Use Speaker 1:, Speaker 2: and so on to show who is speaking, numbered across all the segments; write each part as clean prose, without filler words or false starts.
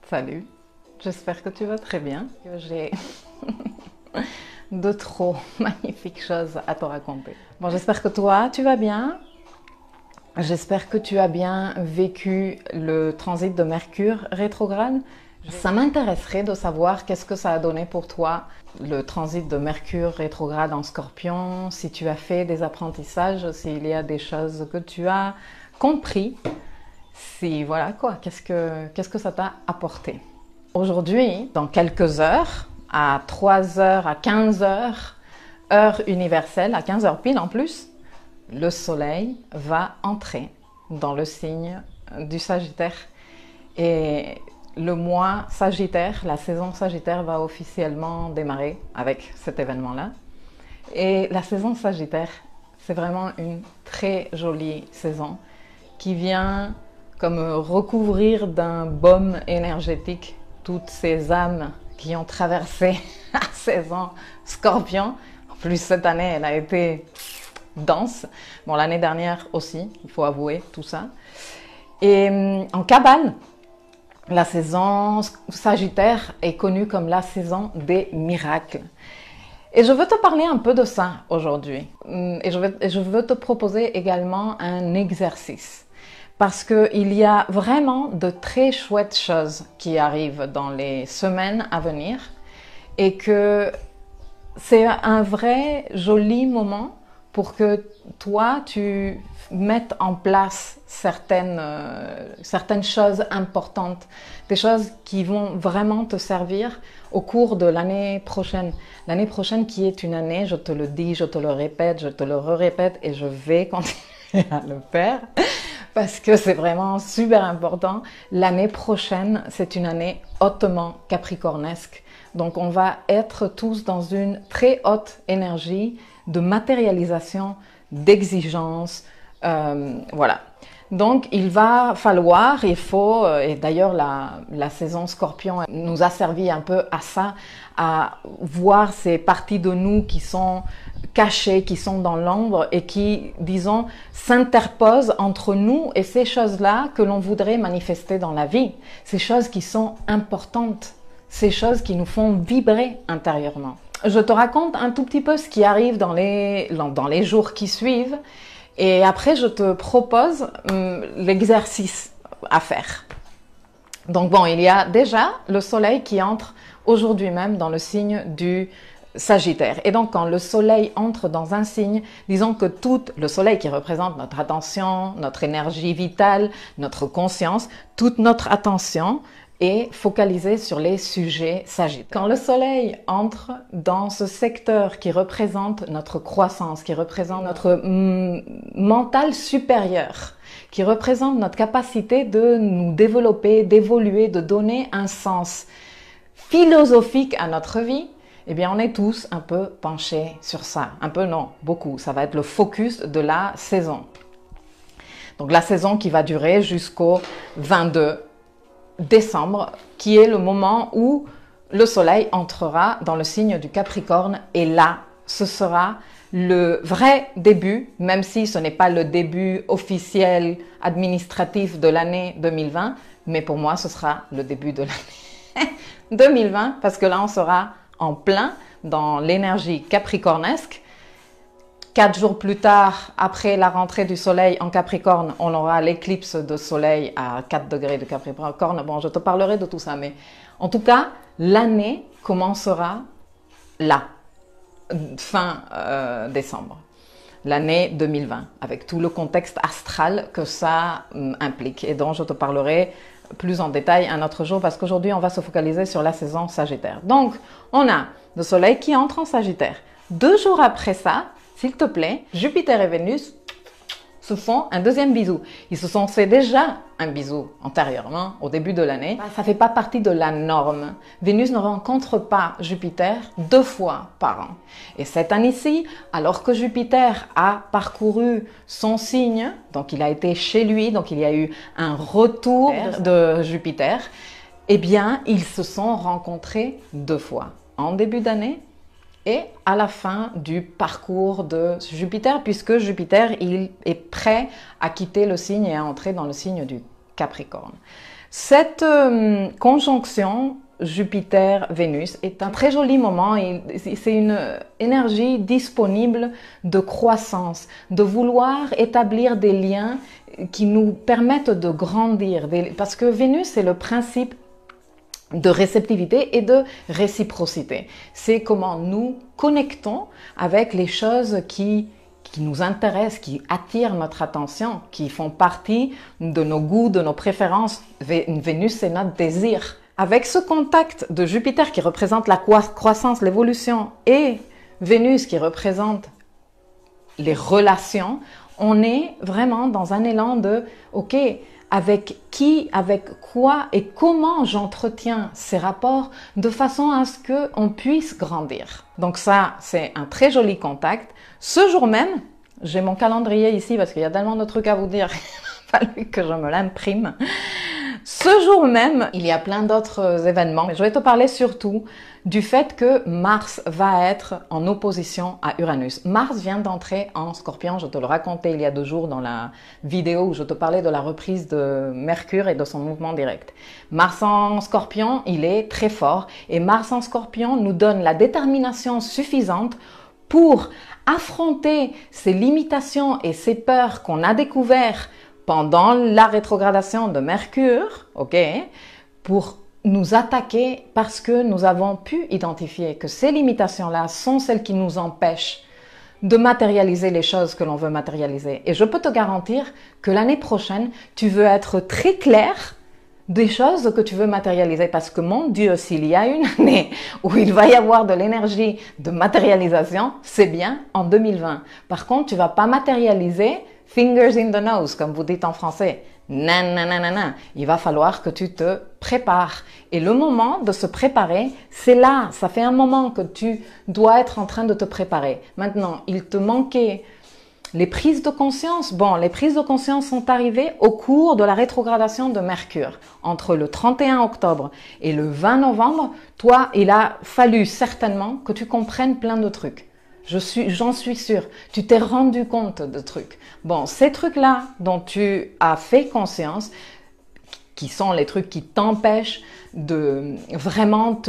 Speaker 1: Salut, j'espère que tu vas très bien, que j'ai de trop magnifiques choses à te raconter. Bon, j'espère que toi, tu vas bien. J'espère que tu as bien vécu le transit de Mercure rétrograde. Ça m'intéresserait de savoir qu'est-ce que ça a donné pour toi, le transit de Mercure rétrograde en Scorpion, si tu as fait des apprentissages, s'il y a des choses que tu as compris, si voilà quoi, qu'est-ce que ça t'a apporté. Aujourd'hui, dans quelques heures, à 3 heures, à 15 heures, heure universelle, à 15 heures pile en plus, le soleil va entrer dans le signe du Sagittaire. Et le mois Sagittaire, la saison Sagittaire va officiellement démarrer avec cet événement-là. Et la saison Sagittaire, c'est vraiment une très jolie saison qui vient comme recouvrir d'un baume énergétique toutes ces âmes qui ont traversé la saison Scorpion. En plus, cette année, elle a été dense. Bon, l'année dernière aussi, il faut avouer tout ça. Et en Kabbale, la saison Sagittaire est connue comme la saison des miracles. Et je veux te parler un peu de ça aujourd'hui. Et je veux te proposer également un exercice. Parce qu'il y a vraiment de très chouettes choses qui arrivent dans les semaines à venir et que c'est un vrai joli moment pour que toi, tu mettes en place certaines choses importantes, des choses qui vont vraiment te servir au cours de l'année prochaine. L'année prochaine qui est une année, je te le dis, je te le répète, je te le répète et je vais continuer à le faire parce que c'est vraiment super important. L'année prochaine, c'est une année hautement capricornesque. Donc on va être tous dans une très haute énergie de matérialisation, d'exigence, voilà. Donc il va falloir, il faut, et d'ailleurs la saison Scorpion nous a servi un peu à ça, à voir ces parties de nous qui sont cachées, qui sont dans l'ombre et qui, disons, s'interposent entre nous et ces choses-là que l'on voudrait manifester dans la vie, ces choses qui sont importantes, ces choses qui nous font vibrer intérieurement. Je te raconte un tout petit peu ce qui arrive dans les jours qui suivent et après je te propose l'exercice à faire. Donc bon, il y a déjà le soleil qui entre aujourd'hui même dans le signe du Sagittaire. Et donc quand le soleil entre dans un signe, disons que tout le soleil qui représente notre attention, notre énergie vitale, notre conscience, toute notre attention est focalisée sur les sujets sagittaires. Quand le soleil entre dans ce secteur qui représente notre croissance, qui représente notre mental supérieur, qui représente notre capacité de nous développer, d'évoluer, de donner un sens philosophique à notre vie, eh bien on est tous un peu penchés sur ça. Un peu non, beaucoup. Ça va être le focus de la saison. Donc la saison qui va durer jusqu'au 22 décembre, qui est le moment où le soleil entrera dans le signe du Capricorne et là, ce sera le vrai début, même si ce n'est pas le début officiel administratif de l'année 2020, mais pour moi, ce sera le début de l'année 2020 parce que là, on sera en plein dans l'énergie capricornesque. 4 jours plus tard, après la rentrée du soleil en Capricorne, on aura l'éclipse de soleil à 4 degrés de Capricorne. Bon, je te parlerai de tout ça, mais en tout cas, l'année commencera là, fin décembre. L'année 2020, avec tout le contexte astral que ça implique et dont je te parlerai plus en détail un autre jour parce qu'aujourd'hui, on va se focaliser sur la saison Sagittaire. Donc, on a le soleil qui entre en Sagittaire. 2 jours après ça, s'il te plaît, Jupiter et Vénus se font un deuxième bisou. Ils se sont fait déjà un bisou antérieurement, au début de l'année. Ça ne fait pas partie de la norme. Vénus ne rencontre pas Jupiter 2 fois par an. Et cette année-ci, alors que Jupiter a parcouru son signe, donc il a été chez lui, donc il y a eu un retour de Jupiter, eh bien, ils se sont rencontrés 2 fois. En début d'année, et à la fin du parcours de Jupiter, puisque Jupiter, il est prêt à quitter le signe et à entrer dans le signe du Capricorne. Cette conjonction Jupiter-Vénus est un très joli moment. C'est une énergie disponible de croissance, de vouloir établir des liens qui nous permettent de grandir. Parce que Vénus, c'est le principe de réceptivité et de réciprocité. C'est comment nous connectons avec les choses qui nous intéressent, qui attirent notre attention, qui font partie de nos goûts, de nos préférences. Vénus, c'est notre désir. Avec ce contact de Jupiter qui représente la croissance, l'évolution, et Vénus qui représente les relations, on est vraiment dans un élan de « ok, avec qui, avec quoi et comment j'entretiens ces rapports de façon à ce qu'on puisse grandir ». Donc ça, c'est un très joli contact. Ce jour même, j'ai mon calendrier ici parce qu'il y a tellement de trucs à vous dire, il a fallu que je me l'imprime. Ce jour même, il y a plein d'autres événements, mais je vais te parler surtout du fait que Mars va être en opposition à Uranus. Mars vient d'entrer en Scorpion, je te le racontais il y a 2 jours dans la vidéo où je te parlais de la reprise de Mercure et de son mouvement direct. Mars en Scorpion, il est très fort et Mars en Scorpion nous donne la détermination suffisante pour affronter ces limitations et ces peurs qu'on a découvertes pendant la rétrogradation de Mercure, ok, pour nous attaquer parce que nous avons pu identifier que ces limitations-là sont celles qui nous empêchent de matérialiser les choses que l'on veut matérialiser. Et je peux te garantir que l'année prochaine, tu veux être très clair des choses que tu veux matérialiser parce que mon Dieu, s'il y a une année où il va y avoir de l'énergie de matérialisation, c'est bien en 2020. Par contre, tu vas pas matérialiser fingers in the nose, comme vous dites en français. Non, non, non, non, non. Il va falloir que tu te prépares. Et le moment de se préparer, c'est là. Ça fait un moment que tu dois être en train de te préparer. Maintenant, il te manquait les prises de conscience. Bon, les prises de conscience sont arrivées au cours de la rétrogradation de Mercure. Entre le 31 octobre et le 20 novembre, toi, il a fallu certainement que tu comprennes plein de trucs. J'en suis sûre. Tu t'es rendu compte de trucs. Bon, ces trucs-là dont tu as fait conscience, qui sont les trucs qui t'empêchent de vraiment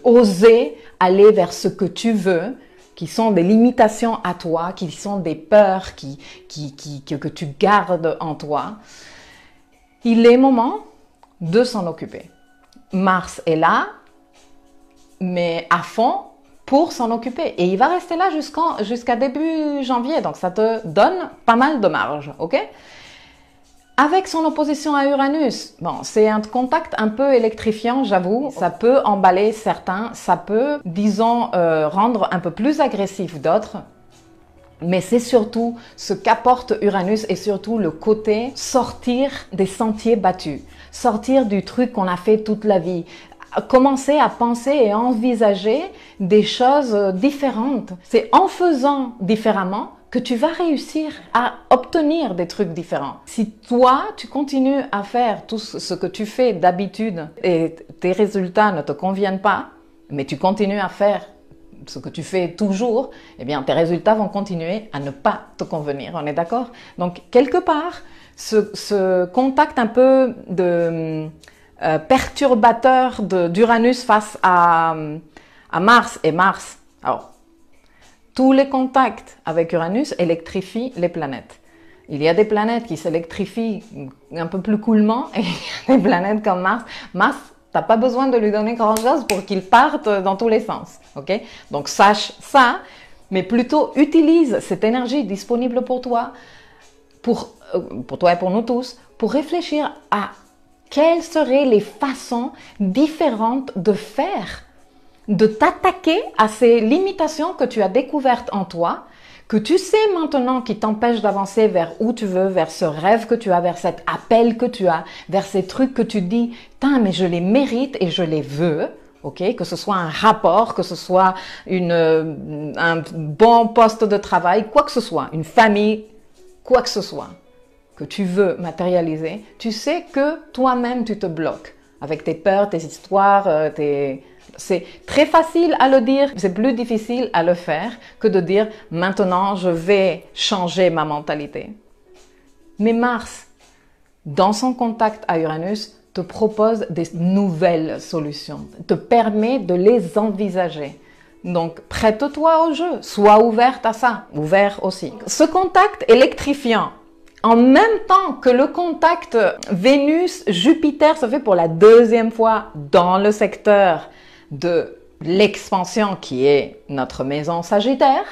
Speaker 1: oser aller vers ce que tu veux, qui sont des limitations à toi, qui sont des peurs que tu gardes en toi, il est moment de s'en occuper. Mars est là, mais à fond, pour s'en occuper. Et il va rester là jusqu'à début janvier. Donc, ça te donne pas mal de marge. OK? Avec son opposition à Uranus, bon, c'est un contact un peu électrifiant, j'avoue. Ça peut emballer certains. Ça peut, disons, rendre un peu plus agressif d'autres. Mais c'est surtout ce qu'apporte Uranus et surtout le côté sortir des sentiers battus. Sortir du truc qu'on a fait toute la vie. Commencer à penser et envisager des choses différentes. C'est en faisant différemment que tu vas réussir à obtenir des trucs différents. Si toi, tu continues à faire tout ce que tu fais d'habitude et tes résultats ne te conviennent pas, mais tu continues à faire ce que tu fais toujours, eh bien, tes résultats vont continuer à ne pas te convenir. On est d'accord? Donc, quelque part, ce contact un peu de perturbateur d'Uranus face à Mars. Et Mars, alors, tous les contacts avec Uranus électrifient les planètes. Il y a des planètes qui s'électrifient un peu plus coolement et il y a des planètes comme Mars. Mars, t'as pas besoin de lui donner grand-chose pour qu'il parte dans tous les sens. Ok? Donc, sache ça, mais plutôt utilise cette énergie disponible pour toi et pour nous tous, pour réfléchir à quelles seraient les façons différentes de faire, de t'attaquer à ces limitations que tu as découvertes en toi, que tu sais maintenant qui t'empêchent d'avancer vers où tu veux, vers ce rêve que tu as, vers cet appel que tu as, vers ces trucs que tu dis, tain, mais je les mérite et je les veux. Ok, que ce soit un rapport, que ce soit un bon poste de travail, quoi que ce soit, une famille, quoi que ce soit que tu veux matérialiser, tu sais que toi-même tu te bloques avec tes peurs, tes histoires, c'est très facile à le dire, c'est plus difficile à le faire que de dire maintenant je vais changer ma mentalité. Mais Mars, dans son contact à Uranus, te propose des nouvelles solutions, te permet de les envisager. Donc, prête-toi au jeu, sois ouverte à ça, ouvert aussi. Ce contact électrifiant, en même temps que le contact Vénus-Jupiter se fait pour la deuxième fois dans le secteur de l'expansion qui est notre maison Sagittaire,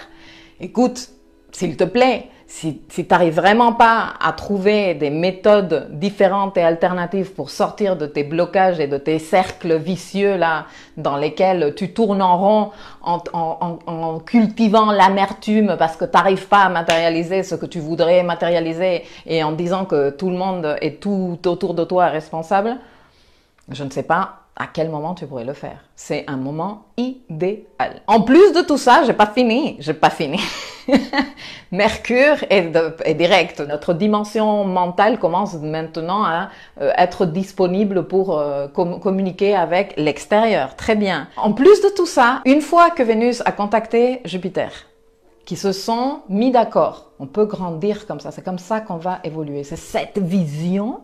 Speaker 1: écoute, s'il te plaît, si tu n'arrives vraiment pas à trouver des méthodes différentes et alternatives pour sortir de tes blocages et de tes cercles vicieux là, dans lesquels tu tournes en rond en cultivant l'amertume parce que tu n'arrives pas à matérialiser ce que tu voudrais matérialiser et en disant que tout le monde et tout autour de toi est responsable, je ne sais pas à quel moment tu pourrais le faire. C'est un moment idéal. En plus de tout ça, j'ai pas fini. Mercure est direct. Notre dimension mentale commence maintenant à être disponible pour communiquer avec l'extérieur. Très bien. En plus de tout ça, une fois que Vénus a contacté Jupiter, qui se sont mis d'accord, on peut grandir comme ça. C'est comme ça qu'on va évoluer. C'est cette vision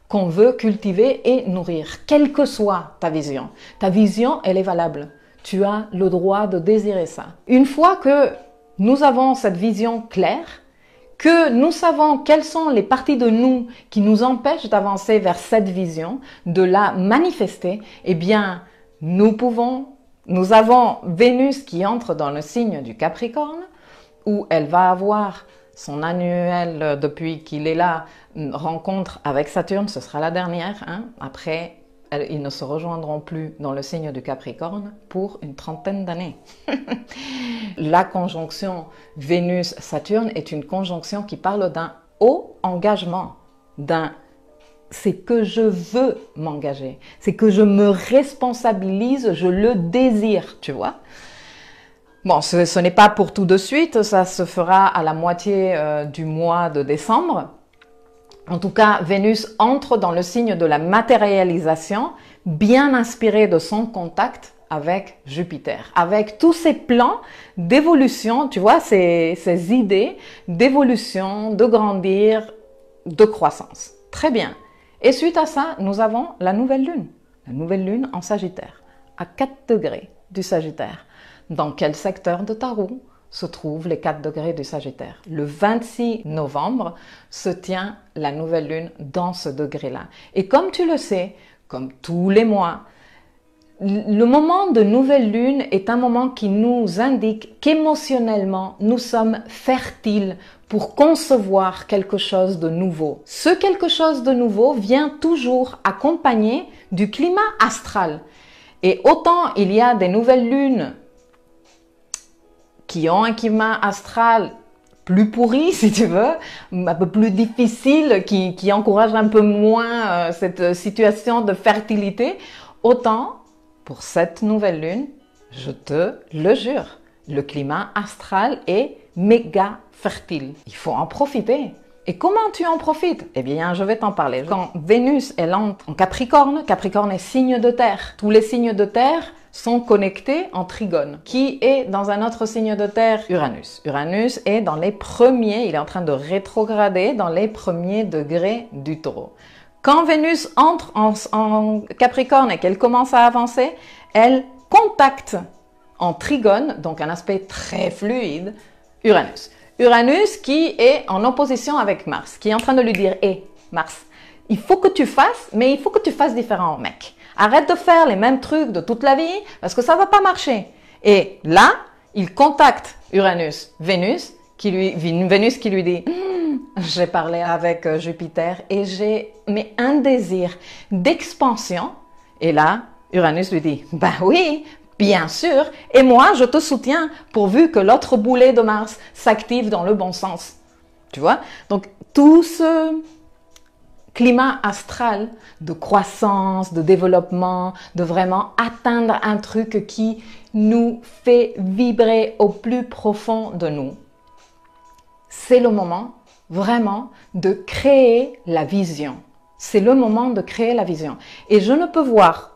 Speaker 1: qu'on veut cultiver et nourrir, quelle que soit ta vision. Ta vision, elle est valable. Tu as le droit de désirer ça. Une fois que nous avons cette vision claire, que nous savons quelles sont les parties de nous qui nous empêchent d'avancer vers cette vision, de la manifester, eh bien, nous avons Vénus qui entre dans le signe du Capricorne, où elle va avoir son annuel, depuis qu'il est là, rencontre avec Saturne, ce sera la dernière. Hein. Après, ils ne se rejoindront plus dans le signe du Capricorne pour une trentaine d'années. La conjonction Vénus-Saturne est une conjonction qui parle d'un haut engagement, c'est que je veux m'engager, c'est que je me responsabilise, je le désire, tu vois. Bon, ce n'est pas pour tout de suite, ça se fera à la moitié du mois de décembre. En tout cas, Vénus entre dans le signe de la matérialisation, bien inspiré de son contact avec Jupiter, avec tous ces plans d'évolution, tu vois, ces idées d'évolution, de grandir, de croissance. Très bien. Et suite à ça, nous avons la nouvelle lune en Sagittaire, à 4 degrés du Sagittaire. Dans quel secteur de ta roue se trouvent les 4 degrés du Sagittaire? Le 26 novembre se tient la nouvelle lune dans ce degré-là. Et comme tu le sais, comme tous les mois, le moment de nouvelle lune est un moment qui nous indique qu'émotionnellement, nous sommes fertiles pour concevoir quelque chose de nouveau. Ce quelque chose de nouveau vient toujours accompagné du climat astral. Et autant il y a des nouvelles lunes qui ont un climat astral plus pourri, si tu veux, un peu plus difficile, qui encourage un peu moins cette situation de fertilité, autant pour cette nouvelle lune, je te le jure, le climat astral est méga fertile. Il faut en profiter. Et comment tu en profites? Eh bien, je vais t'en parler. Quand Vénus, elle entre en Capricorne, Capricorne est signe de terre. Tous les signes de terre sont connectés en trigone. Qui est dans un autre signe de terre? Uranus. Uranus est dans les premiers, il est en train de rétrograder dans les premiers degrés du Taureau. Quand Vénus entre en Capricorne et qu'elle commence à avancer, elle contacte en trigone, donc un aspect très fluide, Uranus. Uranus qui est en opposition avec Mars, qui est en train de lui dire « Hé, Mars, il faut que tu fasses, mais il faut que tu fasses différent, mec. Arrête de faire les mêmes trucs de toute la vie parce que ça va pas marcher. » Et là, il contacte Uranus, Vénus qui lui dit j'ai parlé avec Jupiter et j'ai un désir d'expansion. Et là, Uranus lui dit ben oui, bien sûr, et moi je te soutiens pourvu que l'autre boulet de Mars s'active dans le bon sens. Tu vois? Donc tout ce climat astral de croissance, de développement, de vraiment atteindre un truc qui nous fait vibrer au plus profond de nous. C'est le moment vraiment de créer la vision. C'est le moment de créer la vision. Et je ne peux voir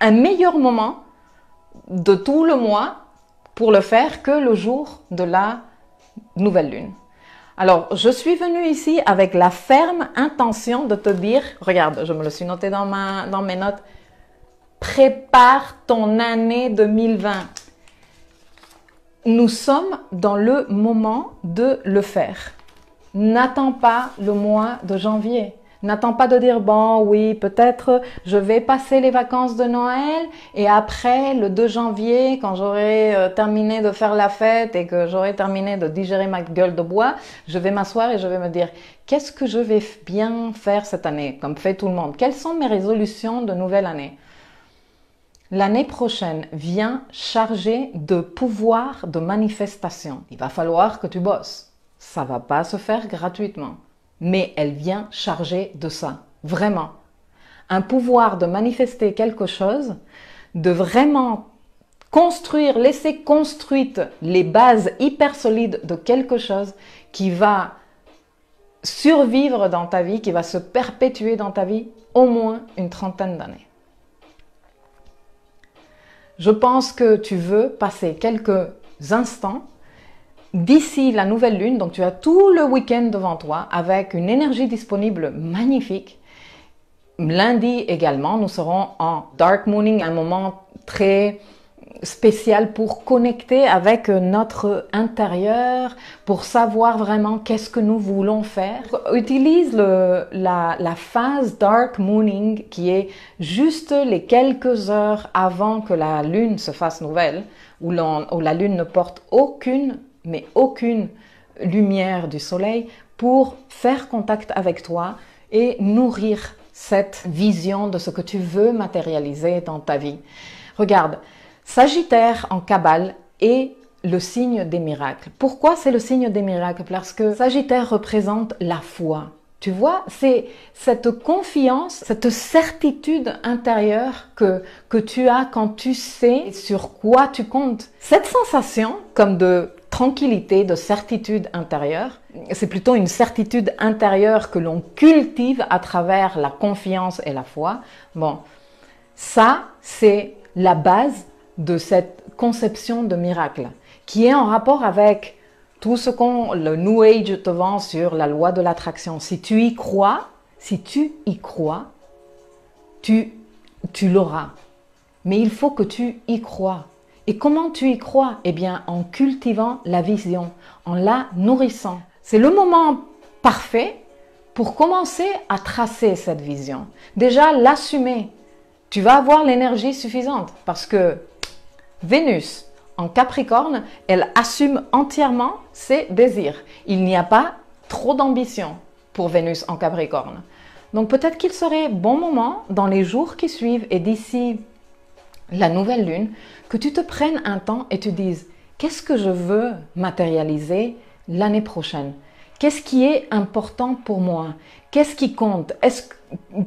Speaker 1: un meilleur moment de tout le mois pour le faire que le jour de la nouvelle lune. Alors, je suis venue ici avec la ferme intention de te dire, regarde, je me le suis noté dans mes notes, prépare ton année 2020. Nous sommes dans le moment de le faire. N'attends pas le mois de janvier. N'attends pas de dire, bon, oui, peut-être je vais passer les vacances de Noël et après, le 2 janvier, quand j'aurai terminé de faire la fête et que j'aurai terminé de digérer ma gueule de bois, je vais m'asseoir et je vais me dire, qu'est-ce que je vais bien faire cette année, comme fait tout le monde? Quelles sont mes résolutions de nouvelle année? L'année prochaine vient chargée de pouvoir de manifestation. Il va falloir que tu bosses. Ça va pas se faire gratuitement. Mais elle vient chargée de ça, vraiment. Un pouvoir de manifester quelque chose, de vraiment construire, laisser construites les bases hyper solides de quelque chose qui va survivre dans ta vie, qui va se perpétuer dans ta vie au moins une trentaine d'années. Je pense que tu veux passer quelques instants d'ici la nouvelle lune, donc tu as tout le week-end devant toi avec une énergie disponible magnifique. Lundi également, nous serons en Dark Mooning, un moment très spécial pour connecter avec notre intérieur, pour savoir vraiment qu'est-ce que nous voulons faire. Utilise la phase Dark Mooning qui est juste les quelques heures avant que la lune se fasse nouvelle, où la lune ne porte aucune lumière du soleil pour faire contact avec toi et nourrir cette vision de ce que tu veux matérialiser dans ta vie. Regarde, Sagittaire en Kabbale est le signe des miracles. Pourquoi c'est le signe des miracles? Parce que Sagittaire représente la foi. Tu vois, c'est cette confiance, cette certitude intérieure que tu as quand tu sais sur quoi tu comptes. Cette sensation, comme de tranquillité, de certitude intérieure, c'est plutôt une certitude intérieure que l'on cultive à travers la confiance et la foi. Bon, ça, c'est la base de cette conception de miracle, qui est en rapport avec tout ce le New Age te vend sur la loi de l'attraction. Si tu y crois, tu l'auras. Mais il faut que tu y crois. Et comment tu y crois? Eh bien, en cultivant la vision, en la nourrissant. C'est le moment parfait pour commencer à tracer cette vision. Déjà, l'assumer. Tu vas avoir l'énergie suffisante parce que Vénus en Capricorne, elle assume entièrement ses désirs. Il n'y a pas trop d'ambition pour Vénus en Capricorne. Donc peut-être qu'il serait bon moment dans les jours qui suivent et d'ici la nouvelle lune, que tu te prennes un temps et tu dises qu'est-ce que je veux matérialiser l'année prochaine? Qu'est-ce qui est important pour moi? Qu'est-ce qui compte?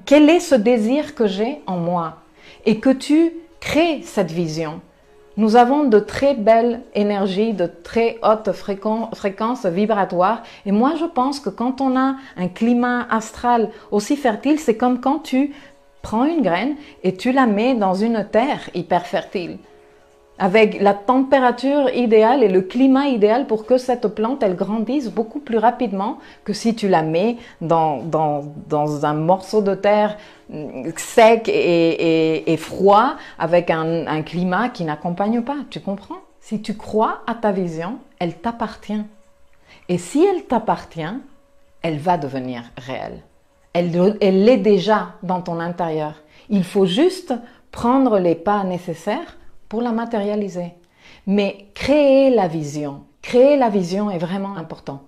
Speaker 1: Quel est ce désir que j'ai en moi? Et que tu crées cette vision. Nous avons de très belles énergies, de très hautes fréquences vibratoires. Et moi, je pense que quand on a un climat astral aussi fertile, c'est comme quand tu prends une graine et tu la mets dans une terre hyper fertile, avec la température idéale et le climat idéal pour que cette plante, elle grandisse beaucoup plus rapidement que si tu la mets dans un morceau de terre sec et froid avec un climat qui n'accompagne pas. Tu comprends? Si tu crois à ta vision, elle t'appartient. Et si elle t'appartient, elle va devenir réelle. Elle l'est déjà dans ton intérieur. Il faut juste prendre les pas nécessaires pour la matérialiser. Mais créer la vision est vraiment important.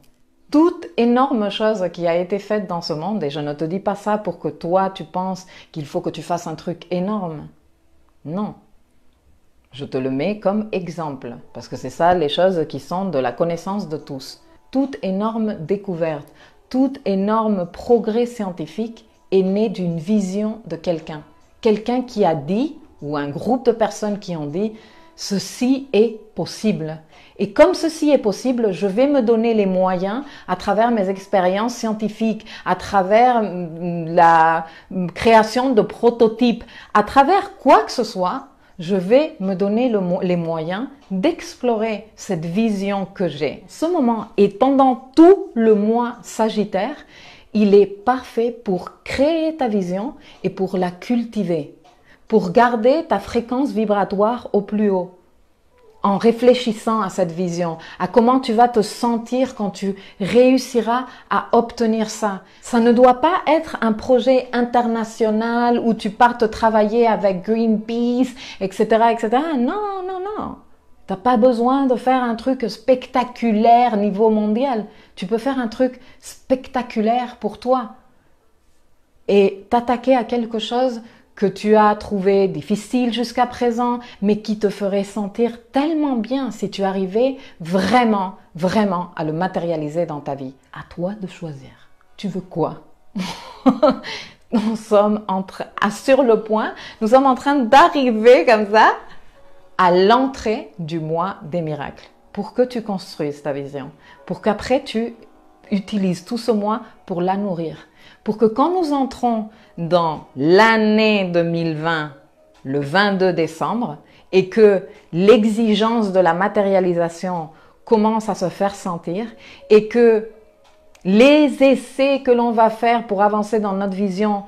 Speaker 1: Toute énorme chose qui a été faite dans ce monde, et je ne te dis pas ça pour que toi tu penses qu'il faut que tu fasses un truc énorme. Non. Je te le mets comme exemple, parce que c'est ça les choses qui sont de la connaissance de tous. Toute énorme découverte, tout énorme progrès scientifique est né d'une vision de quelqu'un. Quelqu'un qui a dit, ou un groupe de personnes qui ont dit, ceci est possible. Et comme ceci est possible, je vais me donner les moyens à travers mes expériences scientifiques, à travers la création de prototypes, à travers quoi que ce soit, je vais me donner les moyens d'explorer cette vision que j'ai. Ce moment et pendant tout le mois Sagittaire, il est parfait pour créer ta vision et pour la cultiver, pour garder ta fréquence vibratoire au plus haut. En réfléchissant à cette vision, à comment tu vas te sentir quand tu réussiras à obtenir ça. Ça ne doit pas être un projet international où tu partes travailler avec Greenpeace, etc., etc. Non, non, non. Tu n'as pas besoin de faire un truc spectaculaire niveau mondial. Tu peux faire un truc spectaculaire pour toi et t'attaquer à quelque chose que tu as trouvé difficile jusqu'à présent, mais qui te ferait sentir tellement bien si tu arrivais vraiment, vraiment à le matérialiser dans ta vie. À toi de choisir. Tu veux quoi? Nous sommes sur le point, nous sommes en train d'arriver comme ça à l'entrée du mois des miracles. Pour que tu construises ta vision, pour qu'après tu utilises tout ce mois pour la nourrir. Pour que quand nous entrons dans l'année 2020, le 22 décembre, et que l'exigence de la matérialisation commence à se faire sentir, et que les essais que l'on va faire pour avancer dans notre vision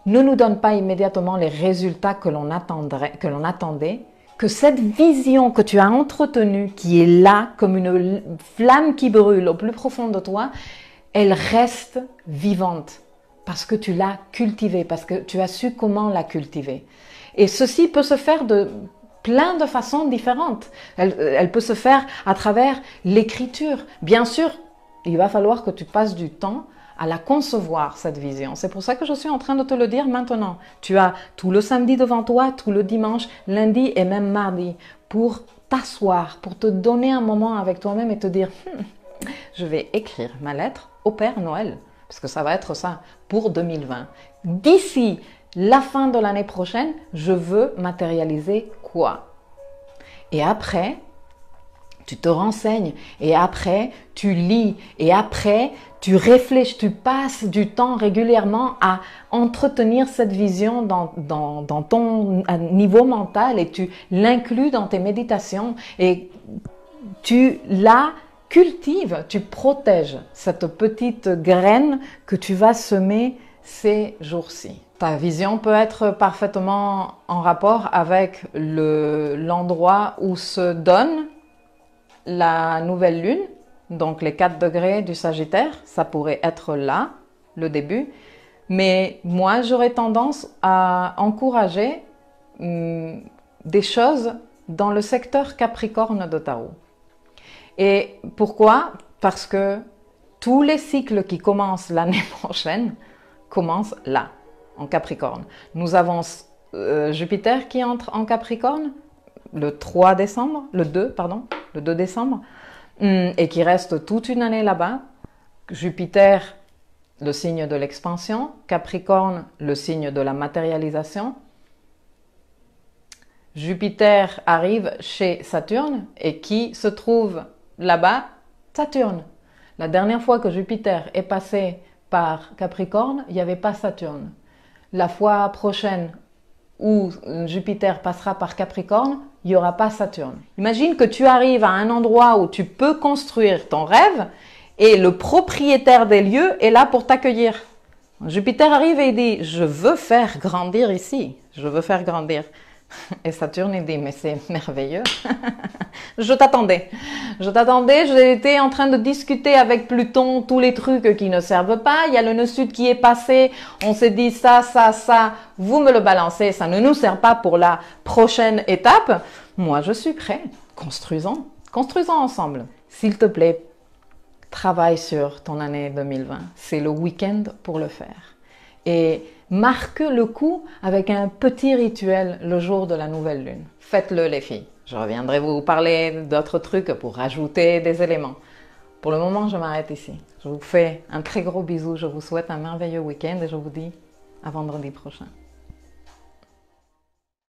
Speaker 1: ne nous donnent pas immédiatement les résultats que l'on attendait, que cette vision que tu as entretenue, qui est là comme une flamme qui brûle au plus profond de toi, elle reste vivante parce que tu l'as cultivée, parce que tu as su comment la cultiver. Et ceci peut se faire de plein de façons différentes. Elle peut se faire à travers l'écriture. Bien sûr, il va falloir que tu passes du temps à la concevoir, cette vision. C'est pour ça que je suis en train de te le dire maintenant. Tu as tout le samedi devant toi, tout le dimanche, lundi et même mardi pour t'asseoir, pour te donner un moment avec toi-même et te dire je vais écrire ma lettre au Père Noël, parce que ça va être ça pour 2020. D'ici la fin de l'année prochaine, je veux matérialiser quoi? Et après, tu te renseignes, et après, tu lis, et après, tu réfléchis, tu passes du temps régulièrement à entretenir cette vision dans ton niveau mental et tu l'inclus dans tes méditations et tu la cultives, tu protèges cette petite graine que tu vas semer ces jours-ci. Ta vision peut être parfaitement en rapport avec l'endroit où se donne la nouvelle lune, donc les 4 degrés du Sagittaire, ça pourrait être là, le début. Mais moi, j'aurais tendance à encourager des choses dans le secteur Capricorne de Tarot. Et pourquoi? Parce que tous les cycles qui commencent l'année prochaine commencent là, en Capricorne. Nous avons Jupiter qui entre en Capricorne le 2 décembre, et qui reste toute une année là-bas. Jupiter, le signe de l'expansion, Capricorne, le signe de la matérialisation. Jupiter arrive chez Saturne, et qui se trouve là-bas? Saturne. La dernière fois que Jupiter est passé par Capricorne, il n'y avait pas Saturne. La fois prochaine où Jupiter passera par Capricorne, il n'y aura pas Saturne. Imagine que tu arrives à un endroit où tu peux construire ton rêve et le propriétaire des lieux est là pour t'accueillir. Jupiter arrive et il dit « Je veux faire grandir ici, je veux faire grandir ». Et Saturne il dit « Mais c'est merveilleux, je t'attendais, j'étais en train de discuter avec Pluton tous les trucs qui ne servent pas, il y a le nœud sud qui est passé, on s'est dit ça, vous me le balancez, ça ne nous sert pas pour la prochaine étape, moi je suis prêt, construisons ensemble. S'il te plaît, travaille sur ton année 2020, c'est le week-end pour le faire. Et marque le coup avec un petit rituel le jour de la nouvelle lune. Faites-le les filles. Je reviendrai vous parler d'autres trucs pour rajouter des éléments. Pour le moment, je m'arrête ici. Je vous fais un très gros bisou. Je vous souhaite un merveilleux week-end et je vous dis à vendredi prochain.